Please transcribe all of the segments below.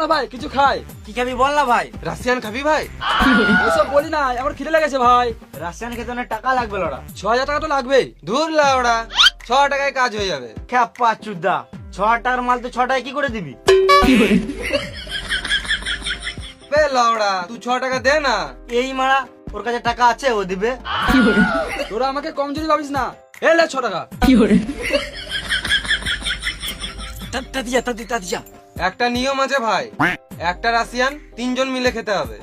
না ভাই কিছু খাই। কি খাবি বল না ভাই। রাশিয়ান খাবি ভাই? ওসব বলি না, আমার খিদে লেগেছে ভাই। রাশিয়ান খেতে অনেক টাকা লাগবে লড়া। 6000 টাকা তো লাগবেই। দূর লাউড়া, 6 টাকায় কাজ হয়ে যাবে। খ্যাপা চুদা, 6 টাকার মাল তো 6 টাকায় কি করে দিবি? বে লাউড়া, তুই 6 টাকা দে না। এই মারা, ওর কাছে টাকা আছে, ও দিবে। তোরা আমাকে কমজোরি ভাবিস না। এই লে 6 টাকা। তাতিয়া একটা নিয়ম আছে ভাই, একটা রাশিয়ান 3 জন মিলে খেতে হবে।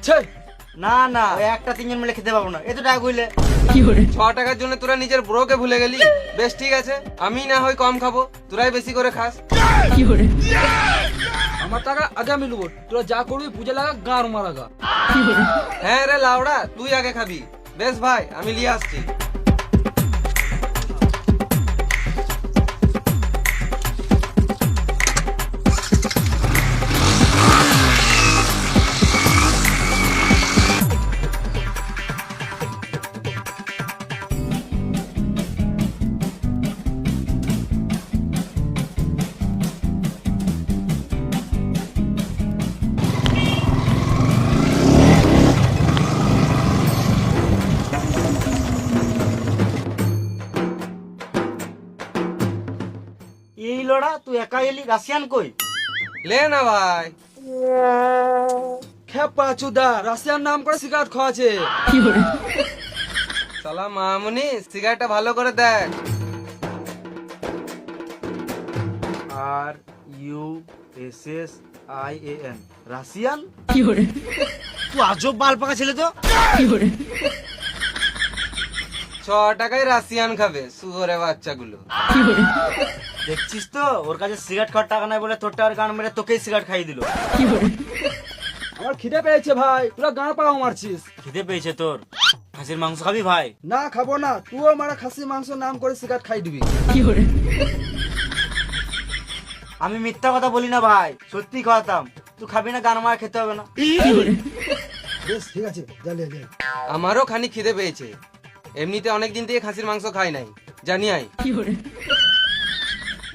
ছে, না না, ওই একটা 3 জন মিলে খেতে পারবো না, এত টাকা কইলে। 6 টাকার জন্য তোরা নিজের ব্রোকে ভুলে গেলি। বেশ ঠিক আছে, আমি না হয় কম খাবো, তোরাই বেশি করে খাস। আমার টাকা আগে আমি নেবো। তোরা যা করবি বুঝে লাগা, গাঁর মারাগা। হ্যাঁ রে লাউড়া, তুই আগে খাবি। বেশ ভাই, আমি নিয়ে আসছি। এই লড়া, তুই একা এলি, রাশিয়ান কই? লে না ভাই। খেপা চুদা, রাশিয়ান নাম করে সিগারেট খাওয়াছে। সালা মামুনি, সিগারেটটা ভালো করে দেখ। RUSSIAN, Russian. তুই আজব বাল পাকা ছেলে তো। 6 টাকায় রাশিয়ান খাবে শুয়োরে বাচ্চাগুলো। দেখছিস তো, ওর কাছে সিগারেট খাওয়ার টাকা নাই বলে তোর টাকার গান মেরে তোকেই সিগারেট খাইয়ে দিল। আমার খিদে পেয়েছে ভাই, তোরা গাঁর পাড়াও মারছিস। খিদে পেয়েছে তোর? খাসির মাংস খাবি ভাই? না খাবো না, তুইও মারা খাসি মাংস নাম করে সিগারেট খাই দিবি। আমি মিথ্যা কথা বলি না ভাই, সত্যি খাওয়াতাম। তুই খাবি না, গান মারা খেতে হবে না। বেশ ঠিক আছে, যা লে লে। আমারও খানিক খিদে পেয়েছে। এমনিতে অনেকদিন থেকে খাসির মাংস খাই নাই, জানি আই।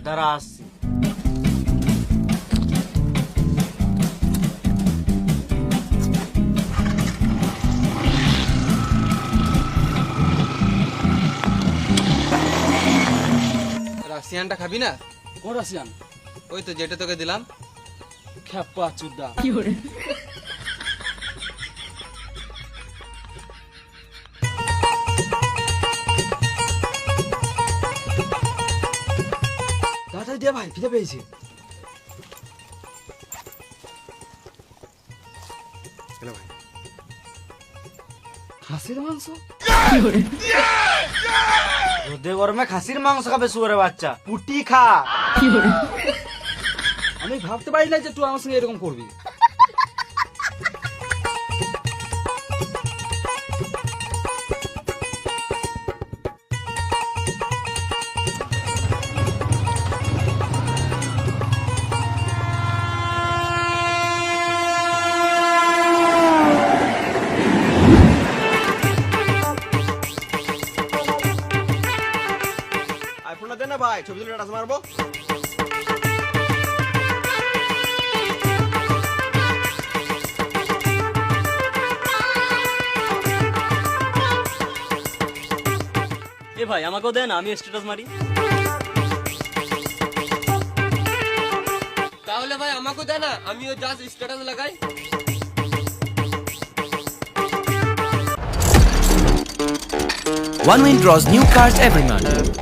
দাঁড়া আসছি। রাশিয়ানটা খাবি না? কোন রাশিয়ান? ওই তো যেটা তোকে দিলাম। খেপা চুদা। তাড়াতাড়ি দে ভাই, খিদে পেয়েছে। খাসির মাংস? রোদে গরমে খাসির মাংস খাবে শুয়োরের বাচ্চা? পুটি খা। আমি ভাবতে পারি না যে তুই আমার সঙ্গে এরকম করবি। আইফোনটা দে না ভাই, ছবি তুলে টাচ মারবো। এ ভাই আমাকেও দেন, আমি স্ট্যাটাস মারি। তাহলে ভাই আমাকেও দে না, আমিও জাস্ট স্ট্যাটাস লাগাই। OneWin draws new cards every month.